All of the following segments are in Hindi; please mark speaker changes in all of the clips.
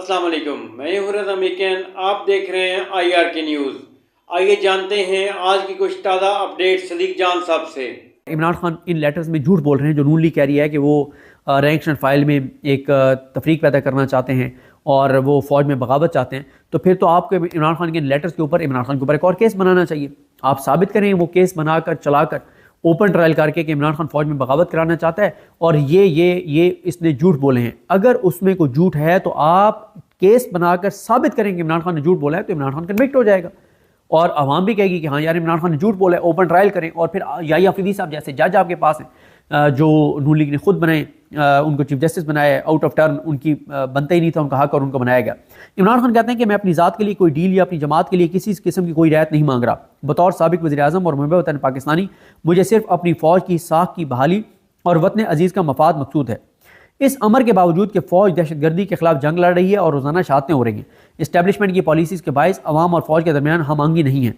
Speaker 1: अस्सलाम वालेकुम, मैं हूं रज़ा मीकन। आप देख रहे हैं IRK न्यूज़। आइए जानते हैं आज की कुछ ताज़ा अपडेट सदीक जान साहब से।
Speaker 2: इमरान खान इन लेटर्स में झूठ बोल रहे हैं जो नून लीग कह रही है कि वो रैंक एंड फाइल में एक तफरीक पैदा करना चाहते हैं और वो फौज में बगावत चाहते हैं। तो फिर तो आपको इमरान खान के लेटर्स के ऊपर इमरान खान के ऊपर एक और केस बनाना चाहिए। आप साबित करें वो केस बनाकर चलाकर ओपन ट्रायल करके कि इमरान खान फौज में बगावत कराना चाहता है और ये इसने झूठ बोले हैं। अगर उसमें कोई झूठ है तो आप केस बनाकर साबित करेंगे इमरान खान ने झूठ बोला है तो इमरान खान कन्विक्ट हो जाएगा और आवाम भी कहेगी कि हाँ यार इमरान खान ने झूठ बोला है, ओपन ट्रायल करें। और फिर याहिया अफरीदी साहब जैसे जज आपके पास हैं जो नून लीग ने खुद बनाए, उनको चीफ जस्टिस बनाया, आउट ऑफ टर्न उनकी बनता ही नहीं था उनका हक और उनको बनाया गया। इमरान खान कहते हैं कि मैं अपनी ज़ात के लिए कोई डील या अपनी जमात के लिए किसी किस्म की कोई रियायत नहीं मांग रहा। बतौर साबिक वज़ीर आज़म और मुहब्ब वतन पाकिस्तानी मुझे सिर्फ अपनी फ़ौज की साख की बहाली और वतन अजीज़ का मफाद मकसूद है। इस अमर के बावजूद कि फ़ौज दहशतगर्दी के खिलाफ जंग लड़ रही है और रोज़ाना शहादतें हो रही हैं, इस्टेब्लिशमेंट की पॉलिसीज़ के बायस अवाम और फ़ौज के दरमियान हम आंगी नहीं है।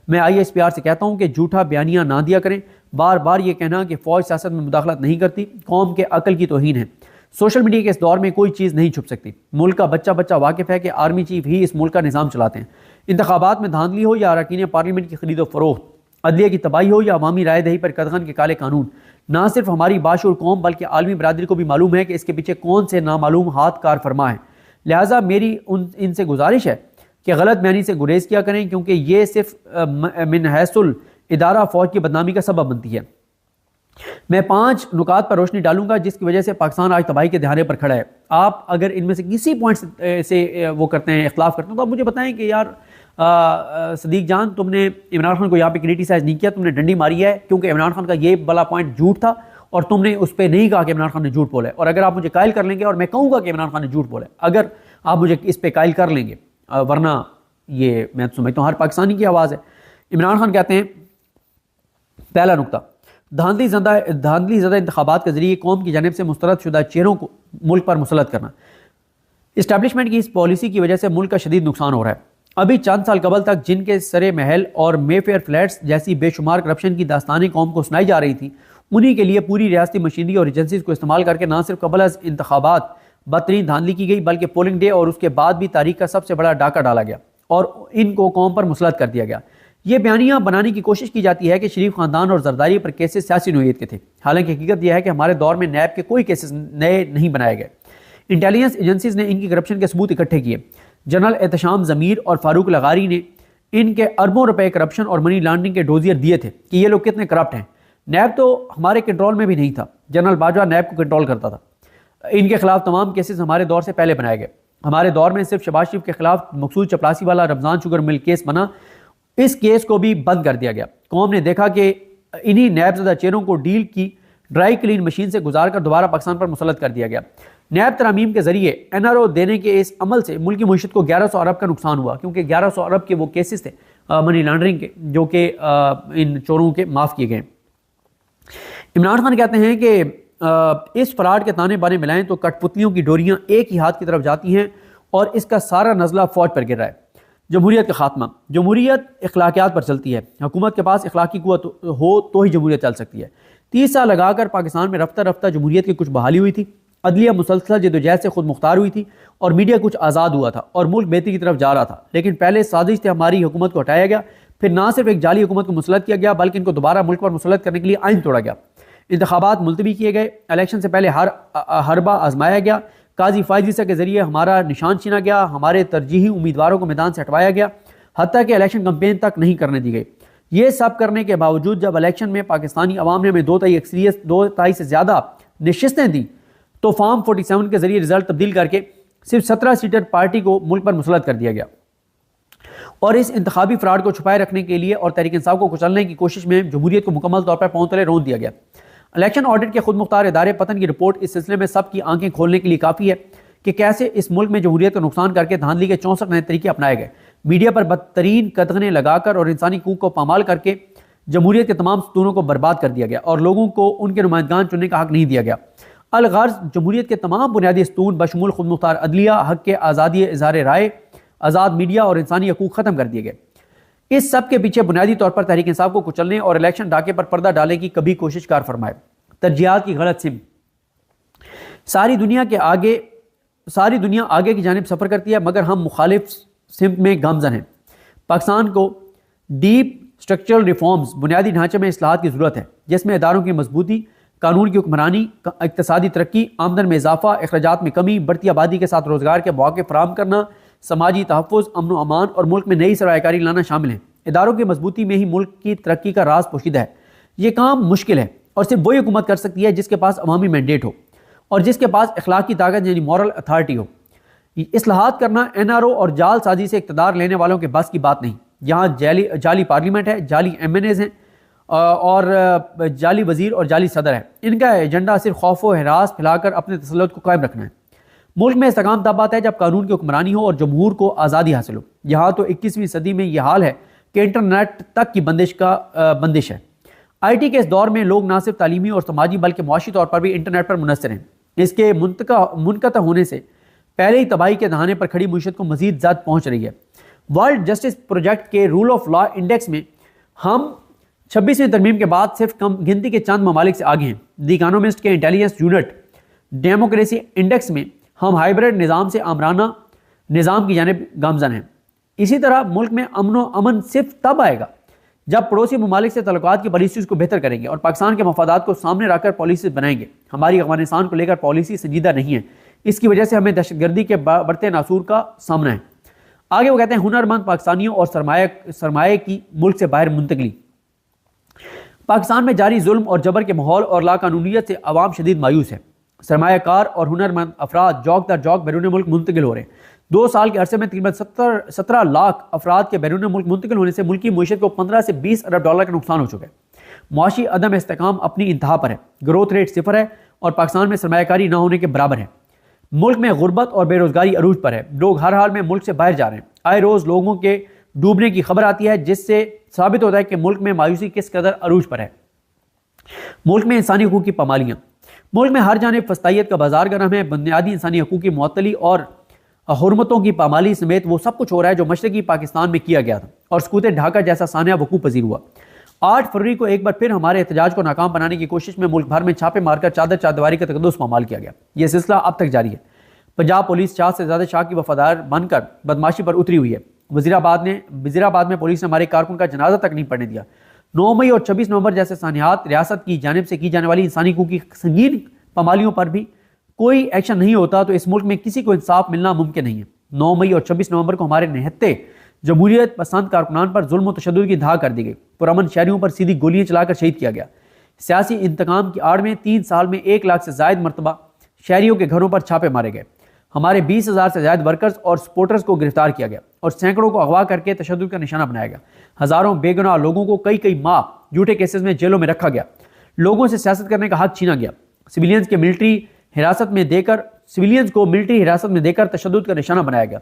Speaker 2: मैं ISPR से कहता हूँ कि झूठा बयानिया ना दिया करें। बार बार ये कहना कि फ़ौज सियासत में मुदाखलत नहीं करती कौम के अकल की तौहीन है। सोशल मीडिया के इस दौर में कोई चीज़ नहीं छुप सकती। मुल्क का बच्चा बच्चा वाकिफ़ है कि आर्मी चीफ ही इस मुल्क का निज़ाम चलाते हैं। इंतखाबात में धांधली हो या अरकान पार्लियामेंट की खरीदो फरोख्त, अदलिया की तबाही हो या अवामी राय दही पर कदगन के काले कानून, ना सिर्फ हमारी बाशूर कौम बल्कि आलमी बरादरी को भी मालूम है कि इसके पीछे कौन से नामालूम हाथ कार फरमा है। लिहाजा मेरी इनसे गुजारिश है कि गलत बयानी से गुरेज किया करें क्योंकि ये सिर्फ मिन हैसुल इदारा फ़ौज की बदनामी का सबब बनती है। मैं 5 नुकात पर रोशनी डालूंगा जिसकी वजह से पाकिस्तान आज तबाही के दहाने पर खड़ा है। आप अगर इनमें से किसी पॉइंट से वो करते हैं, इख्लाफ करते हैं, तो आप मुझे बताएं कि यार सदीक जान तुमने इमरान खान को यहाँ पे क्रिटिसाइज नहीं किया, तुमने डंडी मारी है क्योंकि इमरान खान का ये वाला पॉइंट झूठ था और तुमने उस पर नहीं कहा कि इमरान खान ने झूठ बोला है। और अगर आप मुझे कायल कर लेंगे और मैं कहूँगा कि इमरान खान ने झूठ बोला है, अगर आप मुझे इस पर कायल कर लेंगे, वरना ये मैं समझता हूँ हर पाकिस्तानी की आवाज़ है। इमरान खान कहते हैं पहला नुकता, धांधली ज़दा इंतखाबात के जरिए कौम की जानिब से मुस्तरद शुदा चेहरों को मुल्क पर मुसलत करना। इस्टेब्लिशमेंट की इस पॉलिसी की वजह से मुल्क का शदीद नुकसान हो रहा है। अभी चंद साल कबल तक जिनके सरे महल और मेफेयर फ्लैट्स जैसी बेशुमार करप्शन की दास्तानें कौम को सुनाई जा रही थी, उन्हीं के लिए पूरी रियासती मशीनरी और एजेंसीज को इस्तेमाल करके न सिर्फ कबल अज इंतखाबात बदतरीन धांधली की गई बल्कि पोलिंग डे और उसके बाद भी तारीख का सबसे बड़ा डाका डाला गया और इनको कौम पर मुसलत कर दिया गया। ये बयानियाँ बनाने की कोशिश की जाती है कि शरीफ खानदान और जरदारी पर केसेस सियासी नोयत के थे। हालांकि हकीकत यह है कि हमारे दौर में नैब के कोई केसेस नए नहीं बनाए गए। इंटेलिजेंस एजेंसीज ने इनकी करप्शन के सबूत इकट्ठे किए। जनरल एहतशाम ज़मीर और फारूक लगारी ने इनके अरबों रुपए करप्शन और मनी लॉन्ड्रिंग के डोजियर दिए थे कि ये लोग कितने करप्ट हैं। नैब तो हमारे कंट्रोल में भी नहीं था, जनरल बाजवा नैब को कंट्रोल करता था। इनके खिलाफ तमाम केसेस हमारे दौर से पहले बनाए गए। हमारे दौर में सिर्फ शहबाज शरीफ के खिलाफ मकसूद चपरासी वाला रमज़ान शुगर मिल केस बना, इस केस को भी बंद कर दिया गया। कौम ने देखा कि इन्हीं नैबज़दा चेहरों को डील की ड्राई क्लीन मशीन से गुजार कर दोबारा पाकिस्तान पर मुसलत कर दिया गया। नैब तरामीम के जरिए NRO देने के इस अमल से मुल्क की मईशत को 1100 अरब का नुकसान हुआ क्योंकि 1100 अरब के वो केसेस थे मनी लॉन्ड्रिंग के जो कि इन चोरों के माफ़ किए गए। इमरान खान कहते हैं कि इस फ्रॉड के ताने बाने मिलाएं तो कठपुतलियों की डोरियां एक ही हाथ की तरफ जाती हैं और इसका सारा नज़ला फौज पर गिर रहा है। जमहूरियत का खात्मा, जमहूरियत अखलाकियात पर चलती है। हुकूमत के पास अखलाकी कुव्वत हो तो ही जमहूरियत चल सकती है। 30 साल लगाकर पाकिस्तान में रफ्ता रफ्ता जमहूरियत की कुछ बहाली हुई थी, अदलिया मुसलसल जदोजहद से खुद मुख्तार हुई थी और मीडिया कुछ आज़ाद हुआ था और मुल्क बेहतरी की तरफ जा रहा था। लेकिन पहले साजिश से हमारी हुकूमत को हटाया गया, फिर ना सिर्फ एक जाली हुकूमत को मुसलत किया गया बल्कि इनको दोबारा मुल्क पर मुसलत करने के लिए आइन तोड़ा गया। इंतखाबात मुलतवी किए गए, इलेक्शन से पहले हरबा आजमाया गया, काजी फायजीसा के जरिए हमारा निशान छीना गया, हमारे तरजीही उम्मीदवारों को मैदान से हटवाया गया, हत्ता कि इलेक्शन कैंपेन तक नहीं करने दी गई। ये सब करने के बावजूद जब इलेक्शन में पाकिस्तानी अवाम ने हमें 2 से ज़्यादा नशिस्तें दी तो फॉर्म 47 के जरिए रिजल्ट तब्दील करके सिर्फ 17 सीटर पार्टी को मुल्क पर मुसलत कर दिया गया और इस इंतखाबी फ्रॉड को छुपाए रखने के लिए और तहरीक इंसाफ को कुचलने की कोशिश में जमहूरियत को मुकम्मल तौर पर पांव तले रोंद दिया गया। इलेक्शन ऑडिट के खुद मुख्तार इदारे पतन की रिपोर्ट इस सिलसिले में सबकी आंखें खोलने के लिए काफ़ी है कि कैसे इस मुल्क में जमहूरियत का नुकसान करके धांधली के 64 नए तरीके अपनाए गए। मीडिया पर बदतरीन कदगने लगाकर और इंसानी हकूक को पामाल करके जमहूरियत के तमाम सतूनों को बर्बाद कर दिया गया और लोगों को उनके नुमाइंदगान चुनने का हक नहीं दिया गया। अलगर्ज जमहूरियत के तमाम बुनियादी सतून बशमूल खुद मुख्तार अदलिया, हक के आज़ादी इज़हार राय, आज़ाद मीडिया और इंसानी हकूक ख़त्म कर दिए गए। इस सब के पीछे बुनियादी तौर पर तहरीक इंसाफ को कुचलने और इलेक्शन डाके पर पर्दा डालने की कभी कोशिश कार फरमाए। तरजीहात की गलत सिम, सारी दुनिया के आगे सारी दुनिया आगे की जानिब सफ़र करती है, मगर हम मुखालिफ सिमत में गामजन हैं। पाकिस्तान को डीप स्ट्रक्चरल रिफॉर्म्स, बुनियादी ढांचे में इस्लाहात की ज़रूरत है, जिसमें इदारों की मजबूती, कानून की हुक्मरानी, इक़्तिसादी तरक्की, आमदन में इजाफा, अखराजात में कमी, बढ़ती आबादी के साथ रोज़गार के मौके फराहम करना, समाजी तहफ़्फ़ुज़, अमन अमान और मुल्क में नई सरमायाकारी लाना शामिल है। इदारों की मजबूती में ही मुल्क की तरक्की का राज पोशीदा है। ये काम मुश्किल है और सिर्फ वही हुकूमत कर सकती है जिसके पास अवामी मैंडेट हो और जिसके पास अखलाकी ताकत यानी मॉरल अथॉरिटी हो। इस्लाहात करना NRO और जाल साजी से इक़्तिदार लेने वालों के बस की बात नहीं। यहाँ जाली पार्लियामेंट है, जाली MNAs हैं और जाली वजीर और जाली सदर है। इनका एजेंडा सिर्फ खौफ व हरास फैलाकर अपने तसल्लुत को कायम रखना है। मुल्क में इस्तेकाम तब आता है जब कानून की हुक्मरानी हो और जमहूर को आज़ादी हासिल हो। यहाँ तो 21वीं सदी में यह हाल है कि इंटरनेट तक की बंदिश है। IT के इस दौर में लोग न सिर्फ तालीमी और समाजी बल्कि मुआशी तौर पर भी इंटरनेट पर मुनसर हैं। इसके मुनक़ता होने से पहले ही तबाही के दहाने पर खड़ी मुईशत को मजीद ज़्यादा पहुँच रही है। वर्ल्ड जस्टिस प्रोजेक्ट के रूल ऑफ लॉ इंडेक्स में हम 26वीं तरमीम के बाद सिर्फ कम गिनती के चंद ममालिक से आगे हैं। द इकोनॉमिस्ट के इंटेलिजेंस यूनिट डेमोक्रेसी इंडेक्स में हम हाइब्रिड निज़ाम से आमराना निज़ाम की जानिब गामजन हैं। इसी तरह मुल्क में अमन सिर्फ तब आएगा जब पड़ोसी ममालिक से तल्लुकात की पॉलिसीज़ को बेहतर करेंगे और पाकिस्तान के मफादात को सामने रखकर पॉलिसी बनाएंगे। हमारी अफगानिस्तान को लेकर पॉलिसी संजीदा नहीं है। इसकी वजह से हमें दहशतगर्दी के बढ़ते नासूर का सामना है। आगे वो कहते हैं हुनरमंद पाकिस्तानियों और सरमाए की मुल्क से बाहर मुंतकली। पाकिस्तान में जारी जुल्म और जबर के माहौल और लाकानूनियत से अवाम शदीद मायूस है। सरमायाकार और हुनरमंद अफराद जौक दर जौक बैरून मुल्क मुंतकिल हो रहे हैं। 2 साल के अरसे में तकरीबन 17 लाख अफराद के बैरून मुल्क मुंतकिल होने से मुल्क की मईशत को 15 से 20 अरब डॉलर का नुकसान हो चुका है। मुआशी अदम इस्तेकाम अपनी इंतहा पर है। ग्रोथ रेट 0 है और पाकिस्तान में सरमायाकारी न होने के बराबर है। मुल्क में गुर्बत और बेरोजगारी अरूज पर है। लोग हर हाल में मुल्क से बाहर जा रहे हैं। आए रोज लोगों के डूबने की खबर आती है, जिससे साबित होता है कि मुल्क में मायूसी किस कदर अरूज पर है। मुल्क में इंसानी हकूक की पामालियाँ। मुल्क में हर जानिब फस्तायत का बाजार गर्म है। बुनियादी इंसानी हकूक की मुअत्तली और हुर्मतों की पामाली समेत वो सब कुछ हो रहा है जो मशरकी पाकिस्तान में किया गया था और सकूत ढाका जैसा सानिया वकूफ़ पजीर हुआ। 8 फरवरी को एक बार फिर हमारे एहतजाज को नाकाम बनाने की कोशिश में मुल्क भर में छापे मारकर चादरवारी का तकद्दुस पामाल किया गया। यह सिलसिला अब तक जारी है। पंजाब पुलिस शाह से ज़्यादा शाह की वफादार बनकर बदमाशी पर उतरी हुई है। वज़ीराबाद में पुलिस ने हमारे कारकुन का जनाजा तक नहीं पड़ने दिया। 9 मई और 26 नवंबर जैसे सानियात रियासत की जानिब से की जाने वाली इंसानी हकूक की संगीन पामालियों पर भी कोई एक्शन नहीं होता तो इस मुल्क में किसी को इंसाफ मिलना मुमकिन नहीं है। 9 मई और 26 नवंबर को हमारे निहत्ते जमहूरियत पसंद कारकुनान पर जुल्म और तशद्दुद की धाक कर दी गई। पुरअमन शहरियों पर सीधी गोलियां चलाकर शहीद किया गया। सियासी इंतकाम की आड़ में 3 साल में 1 लाख से जायद मरतबा शहरियों के घरों पर छापे मारे गए। हमारे 20,000 से ज्यादा वर्कर्स और सपोर्टर्स को गिरफ्तार किया गया और सैकड़ों को अगवा करके तशद्दुद का निशाना बनाया गया। हजारों बेगुनाह लोगों को कई माह झूठे केसेस में जेलों में रखा गया। लोगों से सियासत करने का हक छीना गया। सिविलियंस को मिलिट्री हिरासत में देकर तशद्दुद का निशाना बनाया गया।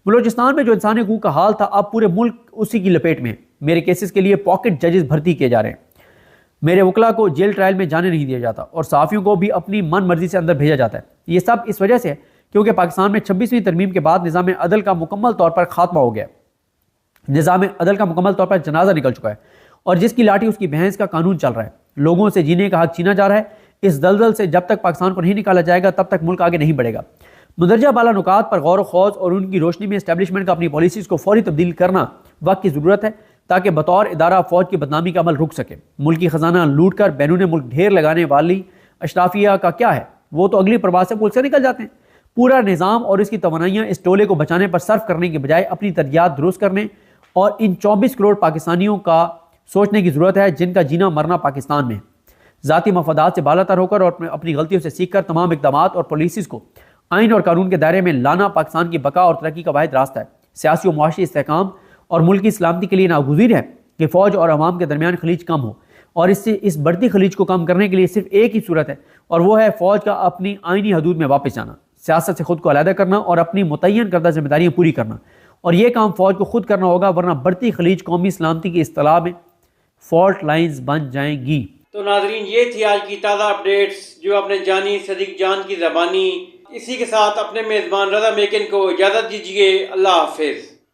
Speaker 2: बलूचिस्तान में जो इंसानी हकूक का हाल था, अब पूरे मुल्क उसी की लपेट में है। मेरे केसेस के लिए पॉकेट जजेस भर्ती किए जा रहे हैं। मेरे वकला को जेल ट्रायल में जाने नहीं दिया जाता और सहाफ़ियों को भी अपनी मन मर्जी से अंदर भेजा जाता है। ये सब इस वजह से है क्योंकि पाकिस्तान में 26वीं तरमीम के बाद निज़ाम अदल का मुकम्मल तौर पर खात्मा हो गया। निज़ाम अदल का मुकम्मल तौर पर जनाजा निकल चुका है और जिसकी लाठी उसकी भैंस का कानून चल रहा है। लोगों से जीने का हक छीना जा रहा है। इस दलदल से जब तक पाकिस्तान को नहीं निकाला जाएगा तब तक मुल्क आगे नहीं बढ़ेगा। मुदर्जा बाला नुकात पर गौर खौज और उनकी रोशनी में एस्टेब्लिशमेंट का अपनी पॉलिसीज़ को फौरी तब्दील करना वक्त की ज़रूरत है ताकि बतौर इदारा फौज की बदनामी का अमल रुक सके। मुल्क की खजाना लूट कर बैरून मुल्क ढेर लगाने वाली अशराफिया का क्या है, वो तो अगली प्रवास से मुल्क से निकल जाते हैं। पूरा निज़ाम और इसकी तवानाइयाँ इस टोले को बचाने पर सर्फ करने के बजाय अपनी तरजीहात दुरुस्त करने और इन 24 करोड़ पाकिस्तानियों का सोचने की ज़रूरत है जिनका जीना मरना पाकिस्तान में। ज़ाती मफादात से बालातर होकर और अपनी गलतियों से सीखकर तमाम इक़दामात और पॉलिसीज़ को आइन और कानून के दायरे में लाना पाकिस्तान की बका और तरक्की का वाहिद रास्ता है। सियासी और मुआशी इस्तेहकाम और मुल्क की सलामती के लिए नागुज़ीर है कि फ़ौज और अवाम के दरमियान खलीज कम हो और इस बढ़ती खलीज को कम करने के लिए सिर्फ एक ही सूरत है और वो है फ़ौज का अपनी आइनी हदूद में वापस जाना, सियासत से खुद को अलहदा करना और अपनी मुतय्यन करदा जिम्मेदारियाँ पूरी करना। और ये काम फ़ौज को खुद करना होगा, वरना बढ़ती खलीज कौमी सलामती की इस्तिलाह में फॉल्ट लाइन्स बन जाएंगी।
Speaker 1: तो नाजरीन, ये थी आज की ताज़ा अपडेट्स जो आपने जानी सदीक जान की ज़बानी। इसी के साथ अपने मेज़बान रज़ा मेकिन को इजाज़त दीजिए। अल्लाह हाफिज़।